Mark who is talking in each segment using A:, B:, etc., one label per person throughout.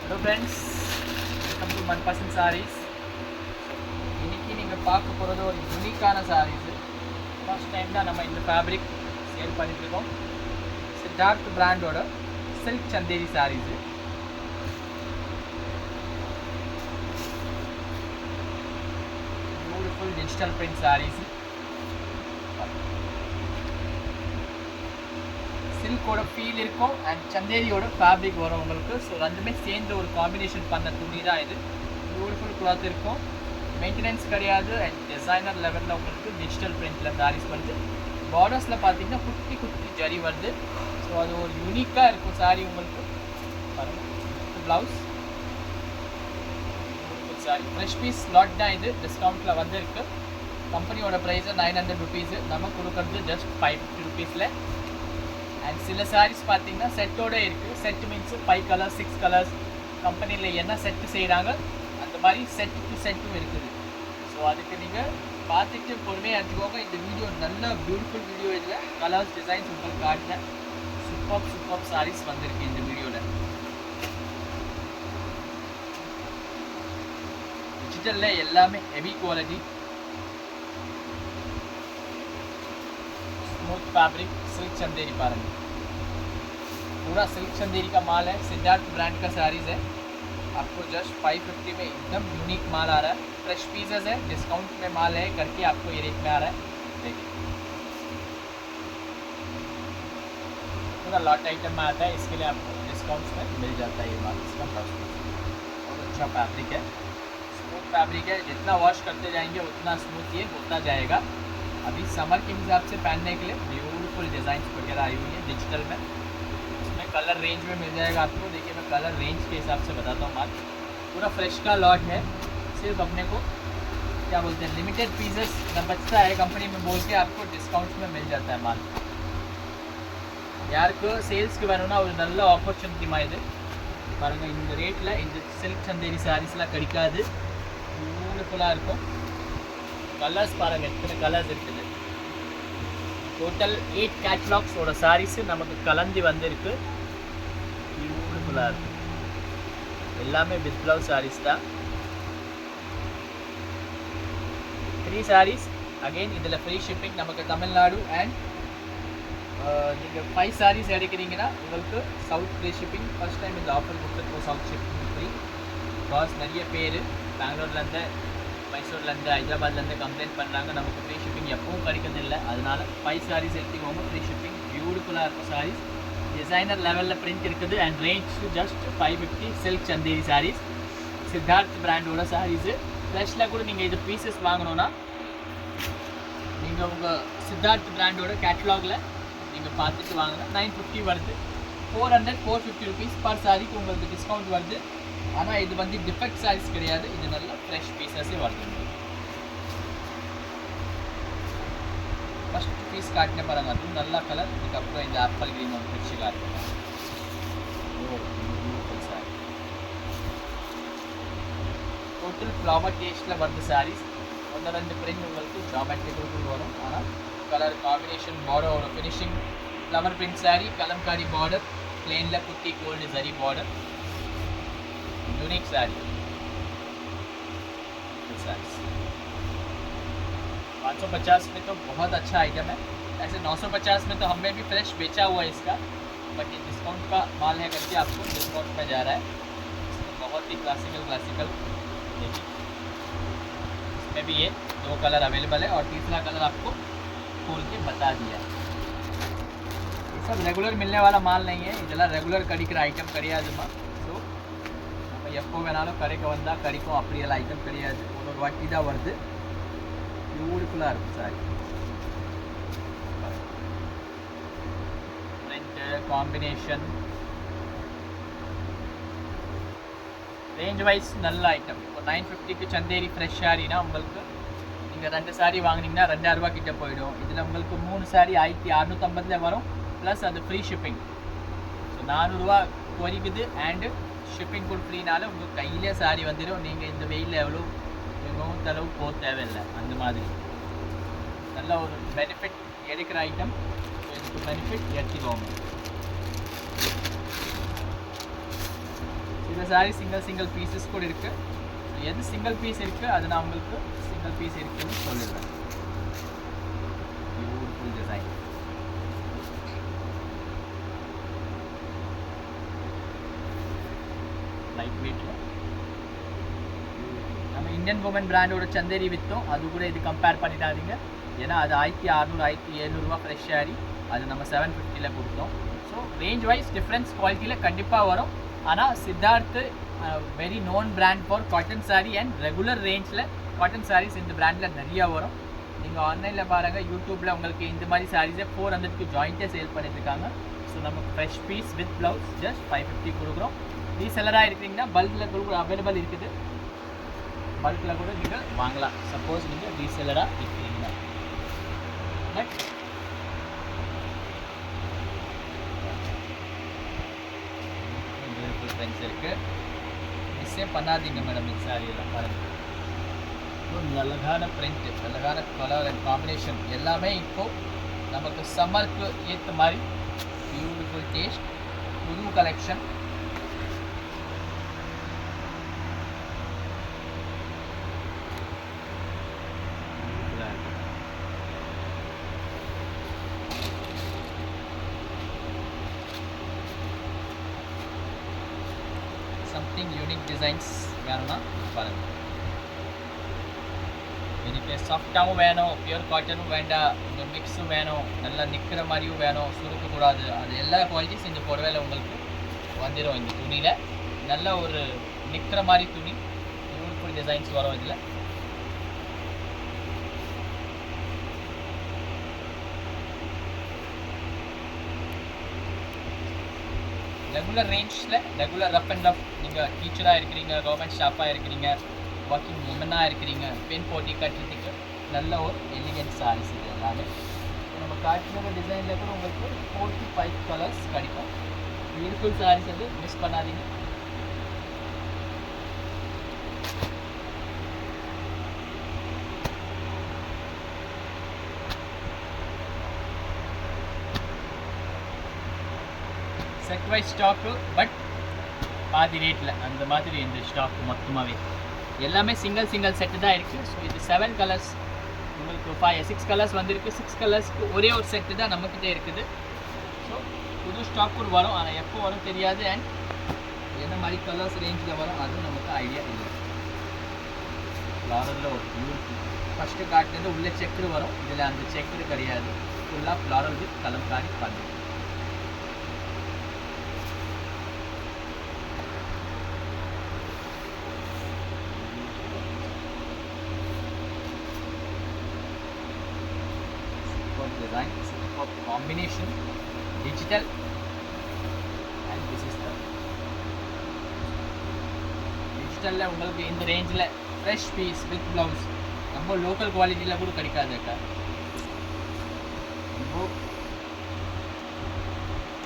A: Hello friends, welcome to Manpasand Sarees. இன்னைக்கு நீங்கள் பார்க்க போகிறது ஒரு யூனிக்கான சாரீஸு. ஃபர்ஸ்ட் டைம் தான் நம்ம இந்த ஃபேப்ரிக் சேல் பண்ணிட்டுருக்கோம். சித்தார்த் பிராண்டோட silk Chanderi saris. Beautiful digital print saris. சில்கோட ஃபீல் இருக்கும் அண்ட் சந்தேரியோட ஃபேப்ரிக் வரும் உங்களுக்கு. ஸோ ரெண்டுமே சேர்ந்து ஒரு காம்பினேஷன் பண்ண துணி தான் இது. பியூட்டிஃபுல் கிளாத் இருக்கும், மெயின்டெனன்ஸ் கிடையாது அண்ட் டிசைனர் லெவலில் உங்களுக்கு டிஜிட்டல் பிரிண்டில் சாரீஸ் வருது. பார்டர்ஸில் பார்த்தீங்கன்னா குட்டி குட்டி ஜரி வருது. ஸோ அது ஒரு யூனிக்காக இருக்கும் சாரீ உங்களுக்கு. பாருங்கள், blouse sari fresh piece lot தான் இது. டிஸ்கவுண்ட்டில் வந்துருக்கு. கம்பெனியோட ப்ரைஸு 900 rupees, நம்ம கொடுக்குறது ஜஸ்ட் 550 rupeesல. அண்ட் சில சாரீஸ் பார்த்தீங்கன்னா செட்டோட இருக்குது. செட் மீன்ஸு 5 கலர்ஸ் 6 கலர்ஸ் கம்பெனியில் என்ன செட்டு செய்கிறாங்க அந்த மாதிரி செட்டு செட்டும் இருக்குது. ஸோ அதுக்கு நீங்கள் பார்த்துட்டு பொறுமையாக எடுத்துக்கோங்க. இந்த வீடியோ நல்ல பியூட்டிஃபுல் வீடியோ. இதில் கலர்ஸ் டிசைன்ஸ் உங்களுக்கு காட்டினேன். சூப்பர் சாரீஸ் வந்திருக்கு இந்த வீடியோவில். டிஜிட்டலில் எல்லாமே heavy quality, smooth fabric, silk Chanderi पारेंगे. पूरा सिल्क चंदेरी का माल है. सिद्धार्थ ब्रांड का साड़ीज़ है. आपको जस्ट 550 में एकदम यूनिक माल आ रहा है. फ्रेश पीसेस है, डिस्काउंट में माल है करके आपको ये रेट में आ रहा है. देखिए पूरा लॉट आइटम में आता है, इसके लिए आपको डिस्काउंट में मिल जाता है ये माल. इसका बहुत अच्छा फैब्रिक है, स्मूथ फैब्रिक है. जितना वॉश करते जाएंगे उतना स्मूथ ये होता जाएगा. अभी समर के हिसाब से पहनने के लिए ब्यूटीफुल डिज़ाइंस वगैरह आई हुई है डिजिटल में. इसमें कलर रेंज में मिल जाएगा आपको. देखिए मैं कलर रेंज के हिसाब से बताता हूँ. माल पूरा फ्रेश का लॉट है. सिर्फ अपने को क्या बोलते हैं लिमिटेड पीसेस बचता है कंपनी में बोल के आपको डिस्काउंट में मिल जाता है माल. யாருக்கு சேல்ஸ்க்கு வேணும்னா ஒரு நல்ல ஆப்பர்ச்சுனிட்டி மாதிரி பாருங்கள். இந்த ரேட்டில் இந்த சில்க் சந்தேரி சாரீஸ்லாம் கிடைக்காது. பியூட்டிஃபுல்லாக இருக்கும். கலர்ஸ் பாருங்கள், எத்தனை கலர்ஸ் இருக்குது. டோட்டல் 8 கேட்லாக்ஸோட சாரீஸு நமக்கு கலந்து வந்திருக்கு. பியூட்டிஃபுல்லாக இருக்குது. எல்லாமே வித் ப்ளவுஸ் சாரீஸ் தான். 3 சாரீஸ் அகெயின் இதில் ஃப்ரீ ஷிப்பிங் நமக்கு தமிழ்நாடு. அண்ட் நீங்கள் 5 சாரீஸ் எடுக்கிறீங்கன்னா உங்களுக்கு south free shipping. First time இந்த ஆஃபர் கொடுத்துருக்கோம், சவுத் ஷிப்பிங் ஃப்ரீ. பிகாஸ் நிறைய பேர் பெங்களூர்லேருந்து, மைசூர்லேருந்து, ஹைதராபாத்லேருந்து கம்ப்ளைண்ட் பண்ணுறாங்க நமக்கு ஃப்ரீ ஷிப்பிங் எப்பவும் கிடைக்கிறதில்ல. அதனால் 5 சாரீஸ் எடுத்துக்கோங்க, ஃப்ரீ ஷிப்பிங். பியூட்டிஃபுல்லாக இருக்கும் சாரீஸ், டிசைனர் லெவலில் பிரிண்ட் இருக்குது. And range just 550. Silk Chanderi saris, Siddharth பிராண்டோட சாரீஸு. ஃப்ரெஷ்ஷில் கூட நீங்கள் இது பீசஸ் வாங்கணுன்னா நீங்கள் உங்கள் சித்தார்த் பிராண்டோட கேட்லாகில் நீங்கள் பார்த்துட்டு வாங்கினா 950 வருது. 450 rupees பர் சாரீக்கு உங்களுக்கு டிஸ்கவுண்ட் வருது. ஆனால் இது வந்து டிஃபெக்ட் சாரீஸ் கிடையாது, இது நல்ல ஃப்ரெஷ் பீஸஸே வருது. ஃபஸ்ட் பீஸ் காட்டின பாருங்க, அதுவும் நல்ல கலர். இதுக்கப்புறம் இந்த ஆப்பிள் க்ரீன் ஒரு பிடிச்சி காட்டுங்க. சாரி டோட்டல் ஃப்ளவர் டேஸ்ட்டில் வருது சாரீஸ். 1-2 பிரிண்ட் உங்களுக்கு ஜாமெட்ரிக்கல் வரும். ஆனால் கலர் காம்பினேஷன், பார்டர் ஒரு finishing flower print sari, kalamkari border, பிளேனில் குட்டி gold zari border. Unique sari 550 में तो बहुत अच्छा आइटम है. ऐसे 950 में तो हमें भी फ्रेश बेचा हुआ है इसका, बट ये डिस्काउंट का माल है करके आपको डिस्काउंट में जा रहा है. बहुत ही क्लासिकल. देखिए इसमें भी ये 2 कलर अवेलेबल है और तीसरा कलर आपको खोल के बता दिया. ये सब रेगुलर मिलने वाला माल नहीं है. इधर रेगुलर कड़िकर आइटम करियादुमा. எப்போ வேணாலும் கடைக்கு வந்தால் கறிக்கும், அப்படியெல்லாம் ஐட்டம் கிடையாது. ஒரு வாட்டி தான் வருது. பியூட்டிஃபுல்லாக இருக்கும் sari. Print combination range wise நல்ல ஐட்டம். இப்போ 950க்கு சந்தேரி ஃப்ரெஷ் சாரினா உங்களுக்கு நீங்கள் 2 சாரி வாங்கினீங்கன்னா 2000 ரூபா கிட்ட போயிடும். இதில் உங்களுக்கு 3 சாரி 1650 வரும். ப்ளஸ் அது ஃப்ரீ ஷிப்பிங். ஸோ 400 ரூபா குறைக்குது. அண்டு ஷிப்பிங் கூட ஃப்ரீனால உங்கள் கையிலே சாரி வந்துடும். நீங்கள் இந்த வெயிலில் எவ்வளோ தளவு போக தேவையில்லை. அந்த மாதிரி நல்ல ஒரு பெனிஃபிட் எடுக்கிற ஐட்டம். பெனிஃபிட் எடுத்துக்கோங்க. இது சில சாரி சிங்கிள் பீசஸ் கூட இருக்குது. எது சிங்கிள் பீஸ் இருக்குது அது நான் உங்களுக்கு சிங்கிள் பீஸ் இருக்குன்னு சொல்லிடுறேன். Beautiful design. லைட் வெயிட்டில் நம்ம இந்தியன் உமன் பிராண்டோட சந்தேரி விற்றோம், அது கூட இது கம்பேர் பண்ணிடாதீங்க. ஏன்னா அது 1600 1700 ஃப்ரெஷ் சாரி, அது நம்ம 750 கொடுத்தோம். ஸோ ரேஞ்ச் வைஸ் டிஃப்ரென்ஸ் குவாலிட்டியில் கண்டிப்பாக வரும். ஆனால் Siddharth very known brand for cotton sari and regular ரேஞ்சில் காட்டன் சாரீஸ் இந்த பிராண்டில் நிறையா வரும். நீங்கள் ஆன்லைனில் பாருங்கள், யூடியூப்பில் உங்களுக்கு இந்த மாதிரி சாரீஸை 400க்கு ஜாயிண்ட்டாக சேல் பண்ணிட்டுருக்காங்க. ஸோ நம்ம fresh piece with blouse just 550 கொடுக்குறோம். ரீசெல்லராக இருக்கிறீங்கன்னா பல்கில் கூட அவைலபிள் இருக்குது, பல்கில் கூட நீங்கள் வாங்கலாம் சப்போஸ் நீங்கள் ரீசெல்லராக இருக்கிறீங்கன்னா. பட் ஃப்ரெண்ட்ஸ் இருக்குது, மிஸ்ஸே பண்ணாதீங்க மேடம். இந்த சாரியெல்லாம் பாருங்கள், அழகான பிரிண்ட்டு, அழகான கலர் அண்ட் காம்பினேஷன் எல்லாமே இப்போது நமக்கு சம்மருக்கு ஏற்ற மாதிரி பியூட்டிஃபுல் டேஸ்ட், புது கலெக்ஷன். சம்திங் யூனிக் டிசைன்ஸ் வேணும்னா பாருங்கள். எனக்கு சாஃப்டாகவும் வேணும், பியூர் காட்டனும் வேண்டாம், இந்த மிக்ஸும் வேணும், நல்லா நிற்கிற மாதிரியும் வேணும், சுருக்கக்கூடாது, அது எல்லா குவாலிட்டிஸ் இந்த புடவையில் உங்களுக்கு வந்துடும். இந்த துணியில் நல்ல ஒரு நிற்கிற மாதிரி துணி, பியூட்டிஃபுல் டிசைன்ஸ் வரும். இதில் ரெகுலர் ரேஞ்சில் ரெகுலர் ரஃப் அண்ட் ரஃப், நீங்கள் டீச்சராக இருக்கிறீங்க, கவர்மெண்ட் ஸ்டாஃபாக இருக்கிறீங்க, ஒர்க்கிங் உமனாக இருக்கிறீங்க, பெண் போட்டி கட்டுறதுக்கு நல்ல ஒரு எலிகன்ட் சாரீஸ் இது எல்லாமே. நம்ம காட்டின டிசைனில் கூட உங்களுக்கு 4 to 5 கலர்ஸ் கிடைக்கும். பியூட்டிஃபுல் சாரீஸ் அது, மிஸ் பண்ணாதீங்க. செட் வைஸ் ஸ்டாக்கு, பட் பாதி ரேட்டில் அந்த மாதிரி இந்த ஸ்டாக்கு மொத்தமாகவே எல்லாமே சிங்கிள் செட்டு தான் இருக்குது. ஸோ இது 7 கலர்ஸ் உங்களுக்கு 6 கலர்ஸ் வந்திருக்கு. 6 கலர்ஸ்க்கு ஒரே ஒரு செட்டு தான் நம்மக்கிட்ட இருக்குது. ஸோ புது ஸ்டாக் கூட வரும், ஆனால் எப்போ வரும் தெரியாது. அண்ட் என்ன மாதிரி கலர்ஸ் ரேஞ்சில் வரும் அதுவும் நமக்கு ஐடியா இல்லை. ஃப்ளாரலில் ஒரு பியூட்டிஃபுல் ஃபஸ்ட்டு காட்டினது உள்ள செக்குடு வரும், இதில் அந்த செக்குடு கிடையாது, ஃபுல்லாக ஃப்ளாரல் வித் கலம்காரி பண்ணு. Design, superb combination, digital, and this is the digital. உங்களுக்கு இந்த ரேஞ்சில் ஃப்ரெஷ் பீஸ் வித் ப்ளவுஸ் ரொம்ப லோக்கல் குவாலிட்டியில் கூட கிடைக்காது அக்கா.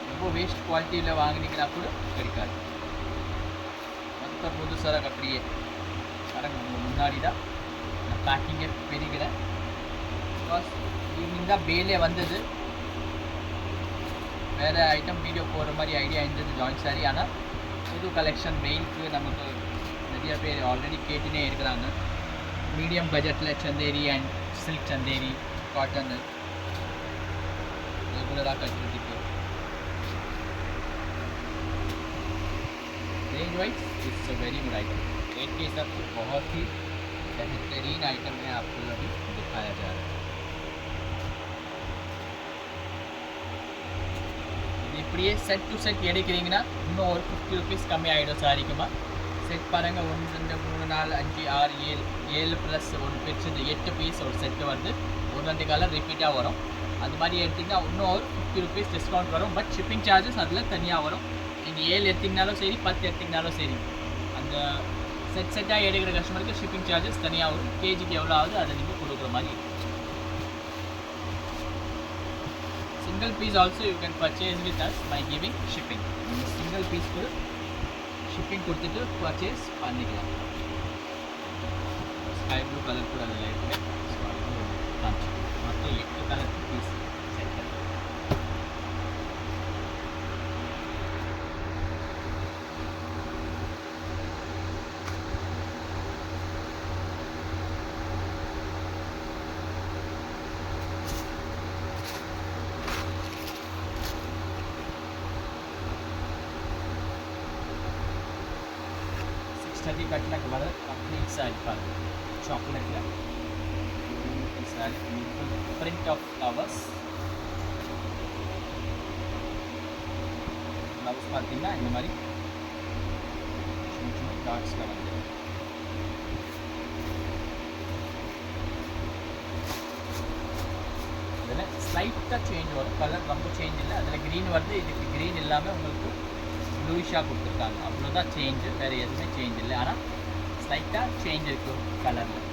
A: ரொம்ப வேஸ்ட் குவாலிட்டியில் வாங்கினீங்கன்னா கூட கிடைக்காது. மொத்த புதுசாக அப்படியே பாருங்க, உங்கள் முன்னாடி தான் நான் பேக்கிங்கை பெருகிறேன். பிகாஸ் ஈவினிங் தான் பேலே வந்தது, வேறு ஐட்டம் வீடியோ போடுற மாதிரி ஐடியா இருந்தது ஜாயின்ட் சாரி. ஆனால் புது கலெக்ஷன் மெயிலுக்கு நமக்கு நிறைய பேர் ஆல்ரெடி கேட்டுனே இருக்கிறாங்க. மீடியம் பட்ஜெட்டில் Chanderi and silk Chanderi cotton ரெகுலராக கட்டுறதுக்கு range wise it's a very good item. Rate के हिसाब से बहुत ही बेहतरीन आइटम है आपको अभी दिखाया जा रहा है. இப்படியே செட் டு செட் எடுக்கிறீங்கன்னா இன்னும் ஒரு 50 ருபீஸ் கம்மி ஆகிடும் சாரிக்குமா. செட் பாருங்கள், 1 2 3 4 5 6 7 ப்ளஸ் 1 பிரிச்சது 8 பீஸ் ஒரு செட்டு வந்து ஒரு 2 கலர் ரிப்பீட்டாக வரும். அது மாதிரி எடுத்திங்கன்னா இன்னும் ஒரு 50 ருபீஸ் டிஸ்கவுண்ட் வரும். பட் ஷிப்பிங் சார்ஜஸ் அதில் தனியாக வரும். நீங்கள் 7 எடுத்திங்கனாலும் சரி 10 எடுத்திங்கனாலும் சரி, அந்த செட்டாக எடுக்கிற கஸ்டமருக்கு ஷிப்பிங் சார்ஜஸ் தனியாக வரும். கேஜிக்கு எவ்வளோ ஆகுது அதை நீங்கள் கொடுக்குற மாதிரி. Single piece also you can purchase with us by giving shipping. Single piece को shipping கொடுத்துட்டு purchase பண்ணிக்கலாம். Sky blue color கூட அதில் இருக்குது. மொத்தம் 8 கலர் பீஸ் செட். ஸ்டடி கட்டில் வர கம்ப்ளீட் சாரி பாருங்கள், சாக்லேட்டில் sari, print of flowers. Blouse பார்த்தீங்கன்னா இந்த மாதிரி சின்ன சின்ன டாட்ஸில் வந்து இதில் ஸ்லைட்டாக சேஞ்ச் வரும், கலர் ரொம்ப சேஞ்ச் இல்லை. அதில் க்ரீன் வருது, இதுக்கு க்ரீன் இல்லாமல் உங்களுக்கு ப்ளூஷாக கொடுத்துருக்காங்க, அவ்வளோதான் சேஞ்சு, வேறு எதுவுமே சேஞ்ச் இல்லை. ஆனால் ஸ்லைட்டாக சேஞ்ச் இருக்கும் கலரில்.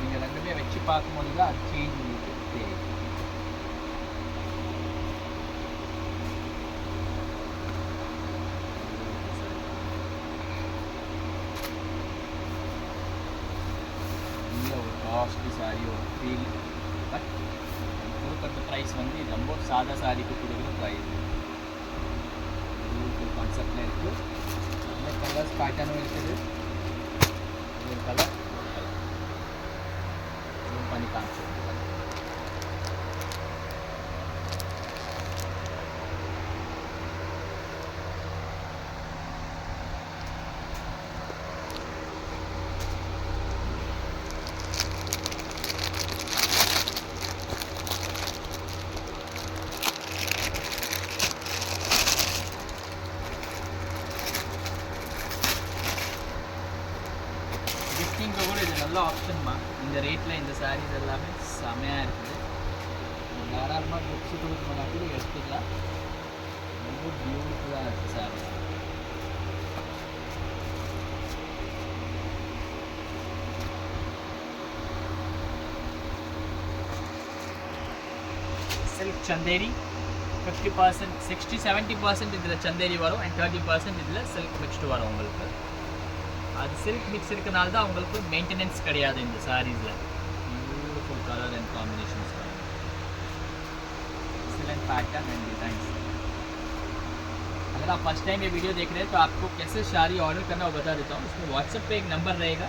A: நீங்கள் ரெண்டுமே வச்சு பார்க்கும்போது தான் அது சேஞ்ச் உங்களுக்கு தெரியும். ஒரு காஸ்ட்லி சாரி ஒரு ஃபீல், பட் கொடுக்குற ப்ரைஸ் வந்து இது ரொம்ப சாதா சாரிக்கு கொடுக்குற ப்ரைஸ். ஒரு கான்செப்டில் இருக்குது, இந்த கலர்ஸ் பேட்டர்னும் இருக்குது. ஒரு கலர் பண்ணி காமிச்சு கிஃப்டிங்க்கு கூட இது நல்ல ஆப்ஷன்மா. இந்த ரேட்டில் இந்த சாரீஸ் எல்லாமே செமையாக இருக்குது. தாராளமாக கிஃப்ட்ஸு கொடுக்கணும்னா கூட எடுத்துக்கலாம். ரொம்ப பியூட்டிஃபுல்லாக இருக்குது சாரீஸ். சில்க் சந்தேரி 50%, 60-70% இதில் சந்தேரி வரும், அண்ட் 30% இதில் சில்க் மிக்ஸ்டு வரும் உங்களுக்கு. அது சில்க் மிக்ஸ் இருக்கனால தான் உங்களுக்கு மெயின்டெனன்ஸ் கிடையாது இந்த சாரீஸில். பியூட்டிஃபுல் கலர் एंड कॉम्बिनेशंस का एक्सीलेंट पैटर्न एंड डिज़ाइंस। अगर आप फर्स्ट टाइम ये वीडियो देख रहे हैं तो आपको कैसे साड़ी ऑर्डर करना वो बता देता हूँ। इसमें व्हाट्सएप पे एक नंबर रहेगा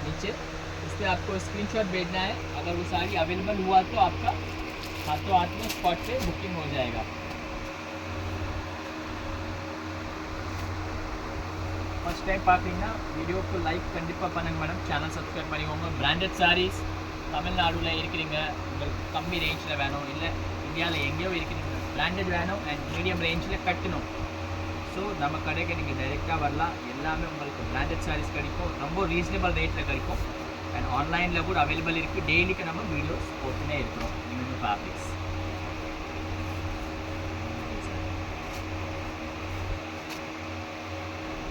A: नीचे, इस पर आपको स्क्रीनशॉट भेजना है। अगर वो साड़ी अवेलेबल हुआ तो आपका हाथों हाथ में स्पॉट पे बुकिंग हो जाएगा। फर्स्ट टाइम பார்க்குறீங்கன்னா வீடியோக்கு லைக் கண்டிப்பாக பண்ணுங்க மேடம், சேனல் சப்ஸ்கிரைப் பண்ணிக்கோங்க। பிராண்டட் சாரீஸ் தமிழ்நாடுல இருக்கிறீங்க, உங்களுக்கு கம்மி ரேஞ்சில் வேணும், இல்லை இந்தியாவில் எங்கேயோ இருக்கிறீங்க, பிராண்டட் வேணும் அண்ட் மீடியம் ரேஞ்சில் கட்டணும், ஸோ நம்ம கடைக்கு நீங்கள் டைரெக்டாக வரலாம்। எல்லாமே உங்களுக்கு பிராண்டட் சாரீஸ் கிடைக்கும், ரொம்ப ரீசனபிள் ரேட்டில் கிடைக்கும் அண்ட் ஆன்லைனில் கூட அவைலபிள் இருக்குது। டெய்லிக்கு நம்ம வீடியோஸ் போட்டுனே இருக்கிறோம் நியூ ஃபேப்ரிக்ஸ்।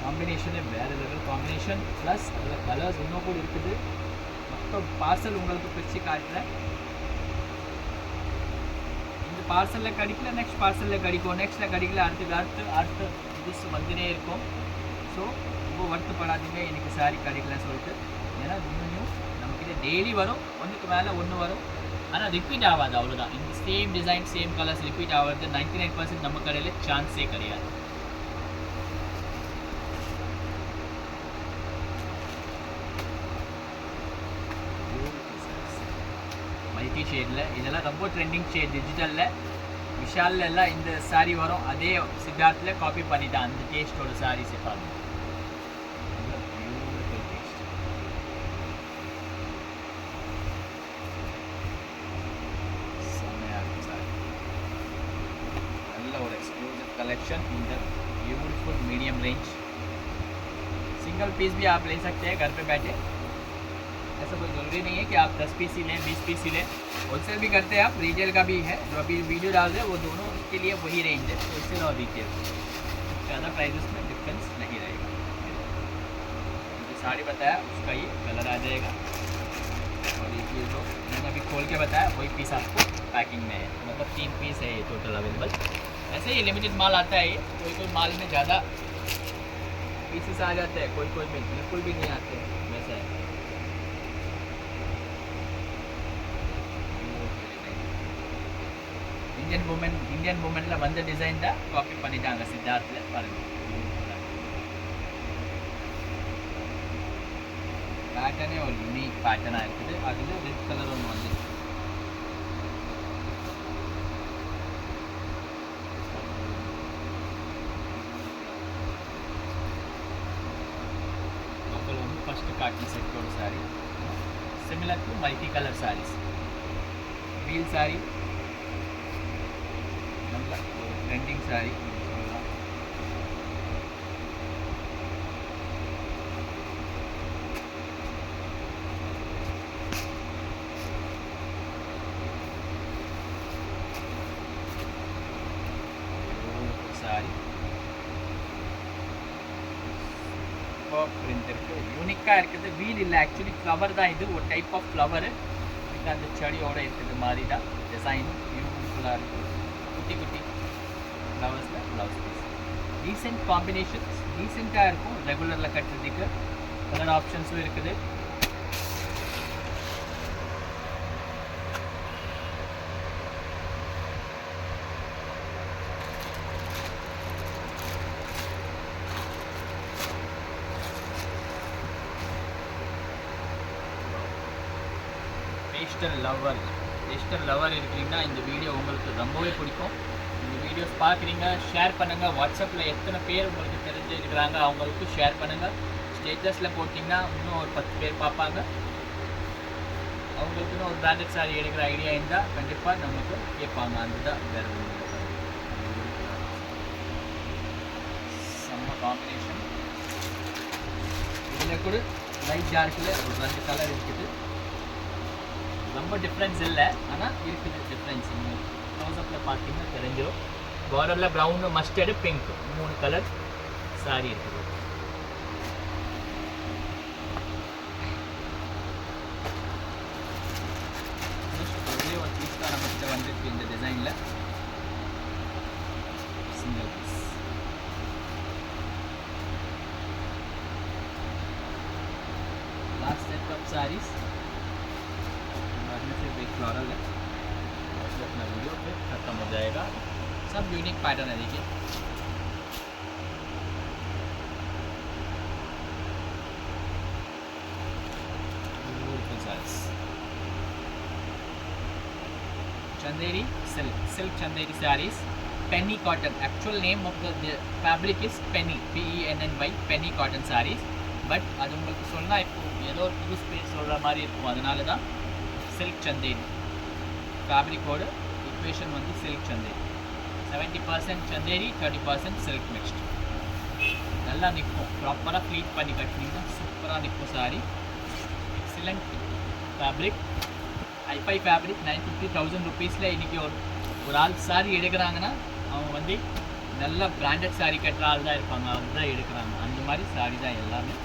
A: காம்பினேஷனே வேறு லெவல் காம்பினேஷன், ப்ளஸ் அதில் கலர்ஸ் இன்னும் கூட இருக்குது। மொத்தம் பார்சல் உங்களுக்கு பிரித்து காட்டுறேன்। இந்த பார்சலில் கிடைக்கல நெக்ஸ்ட் பார்சலில் கிடைக்கும், நெக்ஸ்ட்டில் கிடைக்கல அடுத்து புதுசு வந்துனே இருக்கும்। ஸோ ரொம்ப வருத்தப்படாதீங்க எனக்கு சாரீ கிடைக்கலன்னு சொல்லிட்டு, ஏன்னா இன்னும் நமக்கிட்ட டெய்லி வரும், ஒன்றுக்கு மேலே ஒன்று வரும், ஆனால் ரிப்பீட் ஆகாது, அவ்வளோதான்। இந்த same design same colours repeat ஆகிறது 99% நம்ம கடையில் சான்ஸே கிடையாது। மல்டி ஷேடில் இதெல்லாம் ரொம்ப ட்ரெண்டிங் ஷேட், டிஜிட்டலில் விஷாலில் எல்லாம் இந்த சாரீ வரும், அதே சித்தார்த்தில் காப்பி பண்ணிட்டான் அந்த டேஸ்ட்டோட சாரீஸை பாருங்க। பியூட்டிஃபுல் டேஸ்ட், செம்மையாக இருக்கும் சாரி, நல்ல ஒரு எக்ஸ்க்ளூசிவ் कलेक्शन இந்த beautiful medium range. Single piece भी आप ले सकते हैं घर पे बैठे, ऐसा कोई ज़रूरी नहीं है कि आप 10 पीस ही लें 20 पीस ही लें, होलसेल भी करते हैं आप, रिटेल का भी है। जो अभी वीडियो डाल रहे हैं वो दोनों के लिए वही रेंज है, होलसेल और रिटेल, ज़्यादा प्राइसेस में डिफरेंस नहीं रहेगा। जो साड़ी बताया उसका ये कलर आ जाएगा, और ये जो मैंने अभी खोल के बताया वही पीस आपको पैकिंग में है, मतलब 3 पीस है ये टोटल अवेलेबल। ऐसे ही लिमिटेड माल आता है ये, कोई माल में ज़्यादा पीसेस आ जाते हैं, कोई में बिल्कुल भी नहीं आते, वैसा है। இந்தியன் மூமெண்ட்டில் வந்த டிசைன் தான் காப்பி பண்ணிட்டாங்க சித்தார்த்தில் பாருங்கள்। பேட்டர்னே ஒரு யூனிக் பேட்டர்னாக இருக்குது, அதில் ரெட் கலர் ஒன்று வந்து ஃபஸ்ட்டு காட்டன் செட் ஒரு sari similar to multi colour saris wheel sari நல்ல ஒரு ட்ரெண்டிங் சாரீ சொல்லலாம். சாரி பிரிண்ட் இருக்குது, யூனிக்காக இருக்குது. வீல் இல்லை, ஆக்சுவலி ஃப்ளவர் தான். இது ஒரு டைப் ஆஃப் ஃப்ளவரு. இதுக்கு அந்த செடியோடு இருக்குது மாதிரி தான் டிசைன் பியூட்டிஃபுல்லாக இருக்குது. குட்டி குட்டி ஃப்ளவர்ஸில் ப்ளவுஸ் பீஸ். டீசென்ட் காம்பினேஷன்ஸ், டீசெண்டாக இருக்கும். ரெகுலரில் கட்டுறதுக்கு கலர் ஆப்ஷன்ஸும் இருக்குது. பேஸ்டல் லவர் இருக்கிறீங்கன்னா இந்த வீடியோ உங்களுக்கு ரொம்பவே பிடிக்கும். இந்த வீடியோஸ் பார்க்குறீங்க, ஷேர் பண்ணுங்கள். வாட்ஸ்அப்பில் எத்தனை பேர் உங்களுக்கு தெரிஞ்சிருக்கிறாங்க அவங்களுக்கு ஷேர் பண்ணுங்கள். ஸ்டேட்டஸில் போட்டிங்கன்னா இன்னும் ஒரு 10 பேர் பார்ப்பாங்க. அவங்களுக்குன்னு ஒரு பிராண்டட் சாரி எடுக்கிற ஐடியா இருந்தால் கண்டிப்பாக நமக்கு கேட்பாங்க. அதுதான் வேறு ஒன்று. செம்ம காம்பினேஷன். இதில் கூட லைட் டார்க்கில் ஒரு 2 கலர் இருக்குது. ரொம்ப டிஃப்ரென்ஸ் இல்லை, ஆனால் இருக்குது டிஃப்ரென்ஸ். நீங்கள் க்ளோஸ்அப்பில் பார்த்தீங்கன்னா தெரிஞ்சிடும். பார்டரில் brown, mustard, pink 3 colour sari இருக்குது. ஒரே ஒரு பீஸ் தான் நம்மகிட்ட வந்துருக்கு இந்த டிசைனில். Single piece. Last set of saris से एक फ्लोरल है, अपना वीडियो पे खत्म हो जाएगा. सब यूनिक पैटर्न है. देखिए Chanderi silk Chanderi sarees, penny cotton. Actual name of the fabric is penny, PENNY, penny cotton sarees. But அது உங்களுக்கு சொன்னால் இப்போ ஏதோ ஒரு புது ஸ்பேஸ் சொல்கிற மாதிரி இருக்கும். அதனால தான் சில்க் சந்தேரி. ஃபேப்ரிக்கோட இக்குவேஷன் வந்து silk Chanderi. 70% Chanderi, 30% silk mixed. நல்லா நிற்கும். ப்ராப்பராக ப்ளீட் பண்ணி கட்டினீங்கன்னா சூப்பராக நிற்கும் சாரி. Excellent fabric. ஐஃபை ஃபேப்ரிக். 950,000 ருபீஸில் இன்றைக்கி ஒரு ஆள் சாரி எடுக்கிறாங்கன்னா அவங்க வந்து நல்ல பிராண்டட் சாரி கட்டுற ஆள் தான் இருப்பாங்க. அவங்க தான் எடுக்கிறாங்க. அந்த மாதிரி சாரி தான் எல்லாமே.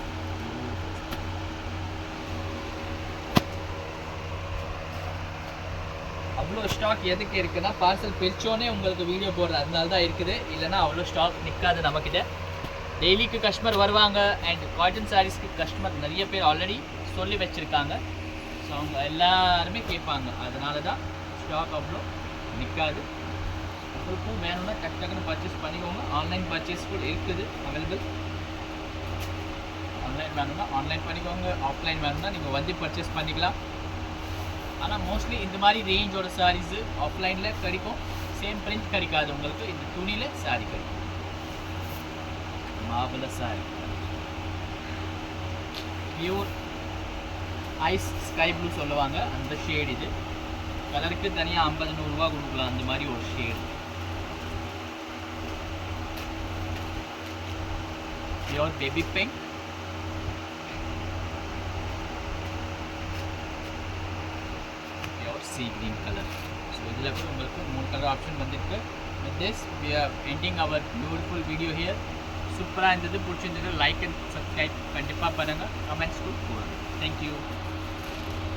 A: அவ்வளோ ஸ்டாக் எதுக்கு இருக்குன்னா பார்சல் பிரிச்சோன்னே உங்களுக்கு வீடியோ போடுறது அதனால தான் இருக்குது. இல்லைனா அவ்வளோ ஸ்டாக் நிற்காது நம்மக்கிட்ட. டெய்லிக்கு கஸ்டமர் வருவாங்க. அண்ட் காட்டன் சாரீஸ்க்கு கஸ்டமர் நிறைய பேர் ஆல்ரெடி சொல்லி வச்சுருக்காங்க. ஸோ அவங்க எல்லாருமே கேட்பாங்க. அதனால தான் ஸ்டாக் அவ்வளோ நிற்காது. உங்களுக்கும் வேணும்னா டக்குன்னு பர்ச்சேஸ் பண்ணிக்கோங்க. ஆன்லைன் பர்ச்சேஸ் கூட இருக்குது அவைலபிள். ஆன்லைன் வேணும்னா ஆன்லைன் பண்ணிக்கோங்க. ஆஃப்லைன் வேணும்னா நீங்கள் வந்து பர்ச்சேஸ் பண்ணிக்கலாம். ஆனால் மோஸ்ட்லி இந்த மாதிரி ரேஞ்சோட சாரீஸு ஆஃப்லைனில் கிடைக்கும். சேம் பிரிண்ட் கிடைக்காது உங்களுக்கு. இந்த துணியில் சாரீ கிடைக்கும். மாபல sari pure ice sky blue சொல்லுவாங்க. அந்த ஷேட் இது. கலருக்கு தனியாக 50-100 ரூபா கொடுக்கலாம். அந்த மாதிரி ஒரு shade. Pure baby pink. Sea green colour. So इधर भी உங்களுக்கு 3 கலர் ஆப்ஷன் வந்திருக்கு. with this we are ending our beautiful video here. சூப்பராக இருந்தது. பிடிச்சிருந்தது லைக் அண்ட் சப்ஸ்கிரைப் கண்டிப்பாக பண்ணுங்கள். கமெண்ட்ஸ் கொடுங்க. thank you.